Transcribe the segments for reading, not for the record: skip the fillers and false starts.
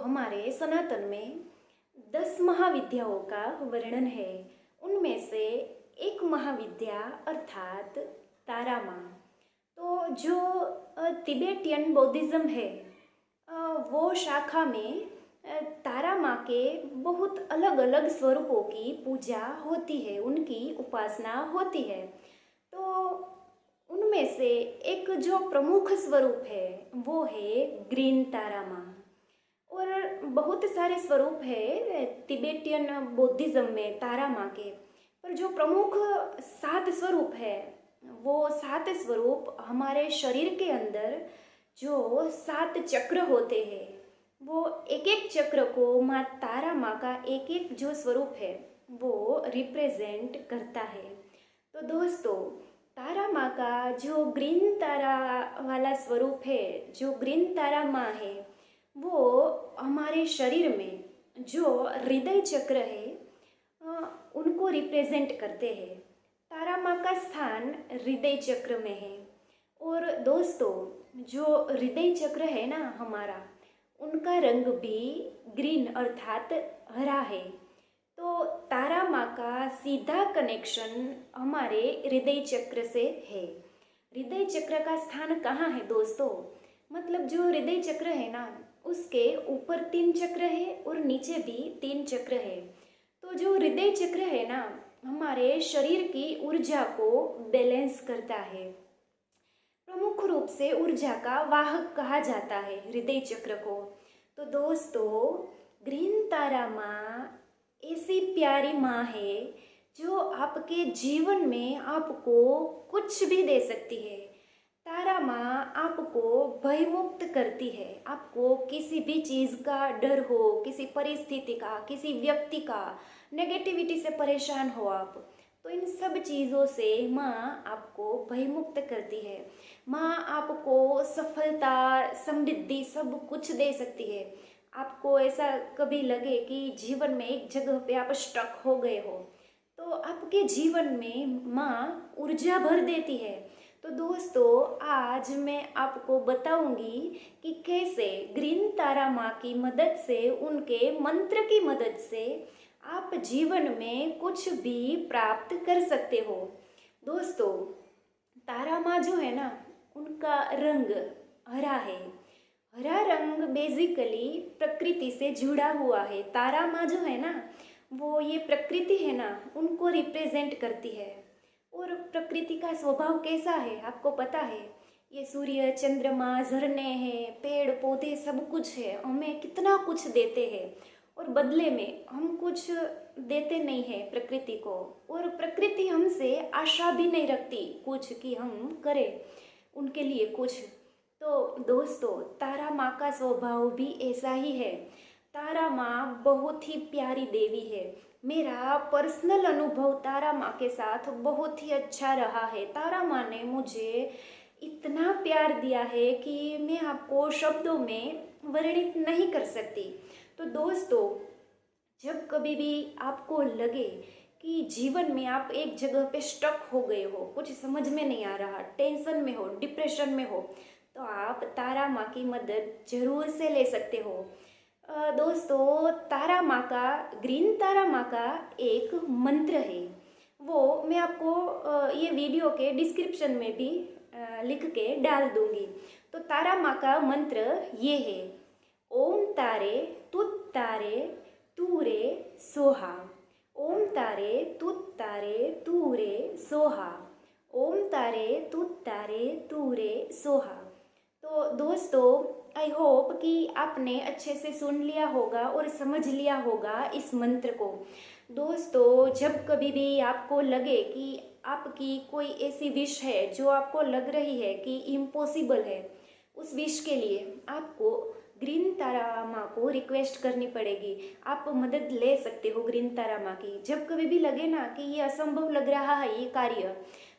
हमारे सनातन में 10 महाविद्याओं का वर्णन है। उनमें से एक महाविद्या अर्थात तारा माँ। तो जो तिबेटियन बौद्धिज्म है वो शाखा में तारा माँ के बहुत अलग अलग स्वरूपों की पूजा होती है, उनकी उपासना होती है। तो उनमें से एक जो प्रमुख स्वरूप है वो है ग्रीन तारा माँ। और बहुत सारे स्वरूप है तिबेटियन बौद्धिज्म में तारा माँ के, पर जो प्रमुख 7 स्वरूप है वो 7 स्वरूप हमारे शरीर के अंदर जो 7 चक्र होते हैं वो एक एक चक्र को माँ तारा माँ का एक एक जो स्वरूप है वो रिप्रेजेंट करता है। तो दोस्तों, तारा माँ का जो ग्रीन तारा वाला स्वरूप है, जो ग्रीन तारा माँ है, वो हमारे शरीर में जो हृदय चक्र है उनको रिप्रेजेंट करते हैं। तारा माँ का स्थान हृदय चक्र में है। और दोस्तों, जो हृदय चक्र है ना हमारा, उनका रंग भी ग्रीन अर्थात हरा है। तो तारा माँ का सीधा कनेक्शन हमारे हृदय चक्र से है। हृदय चक्र का स्थान कहाँ है दोस्तों? मतलब जो हृदय चक्र है ना, उसके ऊपर 3 चक्र है और नीचे भी 3 चक्र है। तो जो हृदय चक्र है ना, हमारे शरीर की ऊर्जा को बैलेंस करता है। प्रमुख रूप से ऊर्जा का वाहक कहा जाता है हृदय चक्र को। तो दोस्तों, ग्रीन तारा माँ ऐसी प्यारी माँ है जो आपके जीवन में आपको कुछ भी दे सकती है। तारा माँ आपको भयमुक्त करती है। आपको किसी भी चीज़ का डर हो, किसी परिस्थिति का, किसी व्यक्ति का, नेगेटिविटी से परेशान हो आप, तो इन सब चीज़ों से माँ आपको भयमुक्त करती है। माँ आपको सफलता, समृद्धि सब कुछ दे सकती है। आपको ऐसा कभी लगे कि जीवन में एक जगह पे आप स्टक हो गए हो, तो आपके जीवन में माँ ऊर्जा भर देती है। तो दोस्तों, आज मैं आपको बताऊंगी कि कैसे ग्रीन तारा माँ की मदद से, उनके मंत्र की मदद से आप जीवन में कुछ भी प्राप्त कर सकते हो। दोस्तों, तारा माँ जो है ना, उनका रंग हरा है। हरा रंग बेसिकली प्रकृति से जुड़ा हुआ है। तारा माँ जो है ना, वो ये प्रकृति है ना, उनको रिप्रेजेंट करती है। और प्रकृति का स्वभाव कैसा है आपको पता है? ये सूर्य, चंद्रमा, झरने हैं, पेड़ पौधे सब कुछ है, हमें कितना कुछ देते हैं और बदले में हम कुछ देते नहीं है प्रकृति को। और प्रकृति हमसे आशा भी नहीं रखती कुछ कि हम करें उनके लिए कुछ। तो दोस्तों, तारा माँ का स्वभाव भी ऐसा ही है। तारा माँ बहुत ही प्यारी देवी है। मेरा पर्सनल अनुभव तारा माँ के साथ बहुत ही अच्छा रहा है। तारा माँ ने मुझे इतना प्यार दिया है कि मैं आपको शब्दों में वर्णित नहीं कर सकती। तो दोस्तों, जब कभी भी आपको लगे कि जीवन में आप एक जगह पे स्टक हो गए हो, कुछ समझ में नहीं आ रहा, टेंशन में हो, डिप्रेशन में हो, तो आप तारा माँ की मदद जरूर से ले सकते हो। दोस्तों, तारा माँ का, ग्रीन तारा माँ का एक मंत्र है, वो मैं आपको ये वीडियो के डिस्क्रिप्शन में भी लिख के डाल दूंगी। तो तारा माँ का मंत्र ये है: ओम तारे तुत तारे तू रे सोहा। ओम तारे तुत तारे तू रे सोहा। ओम तारे तुत तारे तू रे सोहा। तो दोस्तों, आई होप कि आपने अच्छे से सुन लिया होगा और समझ लिया होगा इस मंत्र को। दोस्तों, जब कभी भी आपको लगे कि आपकी कोई ऐसी विश है जो आपको लग रही है कि इम्पॉसिबल है, उस विश के लिए आपको ग्रीन तारा माँ को रिक्वेस्ट करनी पड़ेगी। आप मदद ले सकते हो ग्रीन तारा माँ की। जब कभी भी लगे ना कि ये असंभव लग रहा है ये कार्य,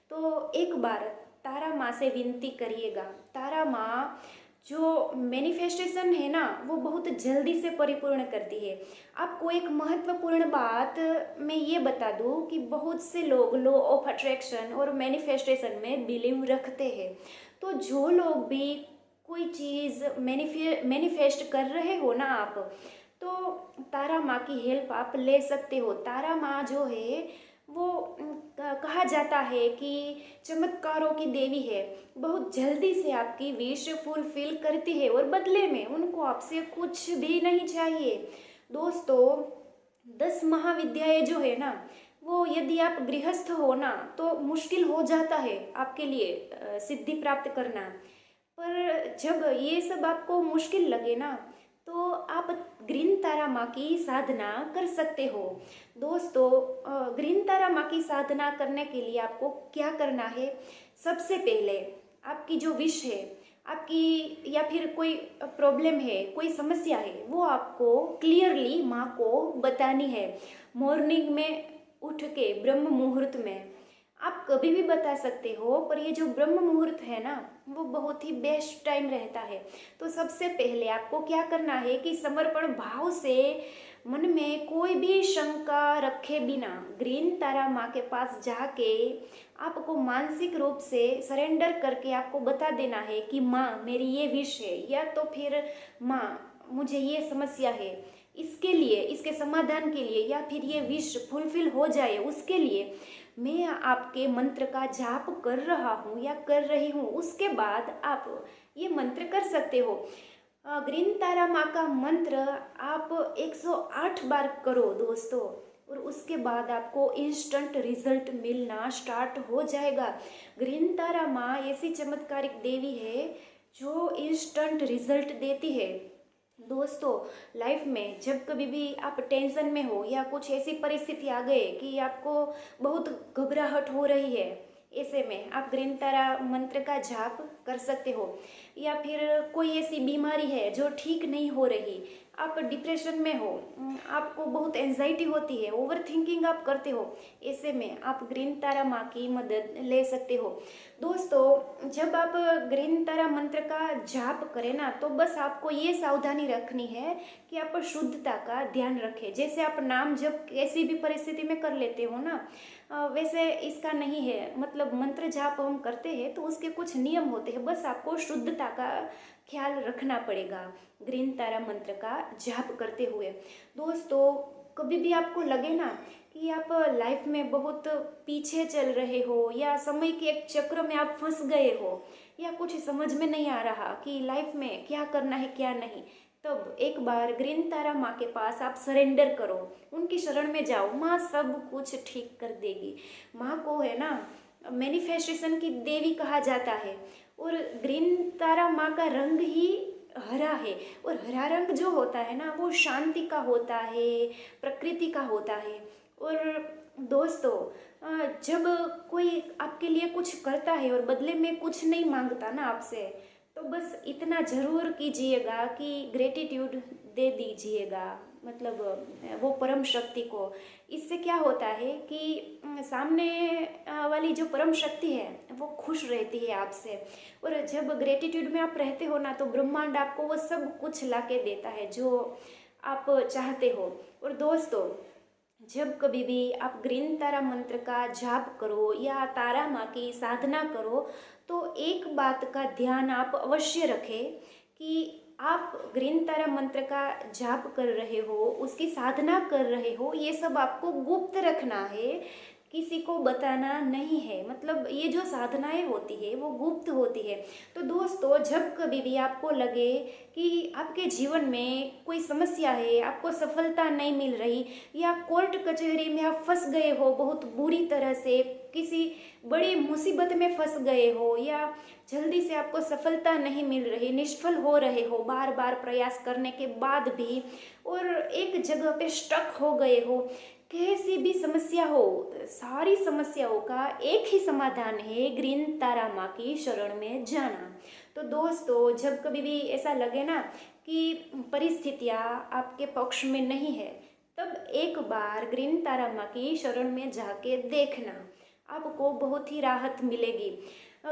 तो एक बार तारा माँ से विनती करिएगा। तारा माँ जो मैनिफेस्टेशन है ना, वो बहुत जल्दी से परिपूर्ण करती है। आपको एक महत्वपूर्ण बात मैं ये बता दूँ कि बहुत से लोग लॉ ऑफ अट्रैक्शन और मैनिफेस्टेशन में बिलीव रखते हैं। तो जो लोग भी कोई चीज़ मैनिफेस्ट कर रहे हो ना आप, तो तारा माँ की हेल्प आप ले सकते हो। तारा माँ जो है वो कहा जाता है कि चमत्कारों की देवी है। बहुत जल्दी से आपकी विश फुलफिल करती है और बदले में उनको आपसे कुछ भी नहीं चाहिए। दोस्तों, 10 महाविद्याएं जो है ना, वो यदि आप गृहस्थ हो ना तो मुश्किल हो जाता है आपके लिए सिद्धि प्राप्त करना। पर जब ये सब आपको मुश्किल लगे ना, तो आप ग्रीन तारा माँ की साधना कर सकते हो। दोस्तों, ग्रीन तारा माँ की साधना करने के लिए आपको क्या करना है? सबसे पहले आपकी जो विश है, आपकी या फिर कोई प्रॉब्लम है, कोई समस्या है, वो आपको क्लियरली माँ को बतानी है। मॉर्निंग में उठ के ब्रह्म मुहूर्त में आप कभी भी बता सकते हो, पर ये जो ब्रह्म मुहूर्त है ना, वो बहुत ही बेस्ट टाइम रहता है। तो सबसे पहले आपको क्या करना है कि समर्पण भाव से मन में कोई भी शंका रखे बिना ग्रीन तारा माँ के पास जाके आपको मानसिक रूप से सरेंडर करके आपको बता देना है कि माँ मेरी ये विश है, या तो फिर माँ मुझे ये समस्या है, इसके लिए, इसके समाधान के लिए, या फिर ये विश फुलफिल हो जाए उसके लिए मैं आपके मंत्र का जाप कर रहा हूँ या कर रही हूँ। उसके बाद आप ये मंत्र कर सकते हो। ग्रीन तारा माँ का मंत्र आप 108 बार करो दोस्तों, और उसके बाद आपको इंस्टेंट रिजल्ट मिलना स्टार्ट हो जाएगा। ग्रीन तारा माँ ऐसी चमत्कारिक देवी है जो इंस्टेंट रिजल्ट देती है। दोस्तों, लाइफ में जब कभी भी आप टेंशन में हो या कुछ ऐसी परिस्थिति आ गए कि आपको बहुत घबराहट हो रही है, ऐसे में आप ग्रीन तारा मंत्र का जाप कर सकते हो। या फिर कोई ऐसी बीमारी है जो ठीक नहीं हो रही, आप डिप्रेशन में हो, आपको बहुत एंजाइटी होती है, ओवर थिंकिंग आप करते हो, ऐसे में आप ग्रीन तारा माँ की मदद ले सकते हो। दोस्तों, जब आप ग्रीन तारा मंत्र का जाप करें ना, तो बस आपको ये सावधानी रखनी है कि आप शुद्धता का ध्यान रखें। जैसे आप नाम जब किसी भी परिस्थिति में कर लेते हो ना, वैसे इसका नहीं है। मतलब मंत्र जाप हम करते हैं तो उसके कुछ नियम होते हैं, बस आपको शुद्धता का ख्याल रखना पड़ेगा ग्रीन तारा मंत्र का जाप करते हुए। दोस्तों, कभी भी आपको लगे ना कि आप लाइफ में बहुत पीछे चल रहे हो, या समय के एक चक्र में आप फंस गए हो, या कुछ समझ में नहीं आ रहा कि लाइफ में क्या करना है क्या नहीं, तब एक बार ग्रीन तारा माँ के पास आप सरेंडर करो, उनकी शरण में जाओ। माँ सब कुछ ठीक कर देगी। माँ को है ना मैनिफेस्टेशन की देवी कहा जाता है, और ग्रीन तारा माँ का रंग ही हरा है, और हरा रंग जो होता है ना, वो शांति का होता है, प्रकृति का होता है। और दोस्तों, जब कोई आपके लिए कुछ करता है और बदले में कुछ नहीं मांगता ना आपसे, तो बस इतना ज़रूर कीजिएगा कि ग्रेटिट्यूड दे दीजिएगा, मतलब वो परम शक्ति को। इससे क्या होता है कि सामने वाली जो परम शक्ति है वो खुश रहती है आपसे, और जब ग्रेटिट्यूड में आप रहते हो ना, तो ब्रह्मांड आपको वो सब कुछ ला के देता है जो आप चाहते हो। और दोस्तों, जब कभी भी आप ग्रीन तारा मंत्र का जाप करो या तारा माँ की साधना करो, तो एक बात का ध्यान आप अवश्य रखें कि आप ग्रीन तारा मंत्र का जाप कर रहे हो, उसकी साधना कर रहे हो, ये सब आपको गुप्त रखना है, किसी को बताना नहीं है। मतलब ये जो साधनाएं होती है वो गुप्त होती है। तो दोस्तों, जब कभी भी आपको लगे कि आपके जीवन में कोई समस्या है, आपको सफलता नहीं मिल रही, या कोर्ट कचहरी में आप फंस गए हो बहुत बुरी तरह से, किसी बड़ी मुसीबत में फंस गए हो, या जल्दी से आपको सफलता नहीं मिल रही, निष्फल हो रहे हो बार बार प्रयास करने के बाद भी, और एक जगह पे स्टक हो गए हो, कैसी भी समस्या हो, सारी समस्याओं का एक ही समाधान है, ग्रीन तारा माँ की शरण में जाना। तो दोस्तों, जब कभी भी ऐसा लगे ना कि परिस्थितियाँ आपके पक्ष में नहीं है, तब एक बार ग्रीन तारा माँ की शरण में जाके देखना, आपको बहुत ही राहत मिलेगी।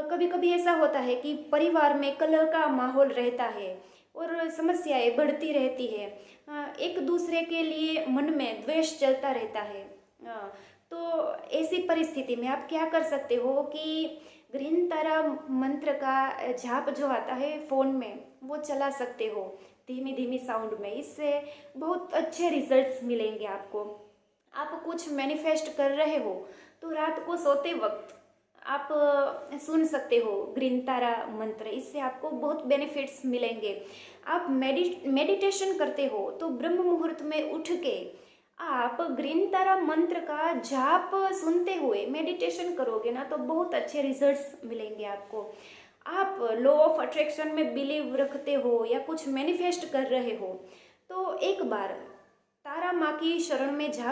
कभी कभी ऐसा होता है कि परिवार में कलह का माहौल रहता है और समस्याएं बढ़ती रहती है, एक दूसरे के लिए मन में द्वेष चलता रहता है। तो ऐसी परिस्थिति में आप क्या कर सकते हो कि ग्रीन तारा मंत्र का जाप जो आता है फ़ोन में, वो चला सकते हो धीमी धीमी साउंड में। इससे बहुत अच्छे रिजल्ट्स मिलेंगे आपको। आप कुछ मैनिफेस्ट कर रहे हो तो रात को सोते वक्त आप सुन सकते हो ग्रीन तारा मंत्र। इससे आपको बहुत बेनिफिट्स मिलेंगे। आप मेडिटेशन करते हो तो ब्रह्म मुहूर्त में उठ के आप ग्रीन तारा मंत्र का जाप सुनते हुए मेडिटेशन करोगे ना, तो बहुत अच्छे रिजल्ट्स मिलेंगे आपको। आप लॉ ऑफ अट्रैक्शन में बिलीव रखते हो या कुछ मैनिफेस्ट कर रहे हो तो एक बार तारा माँ की शरण में जा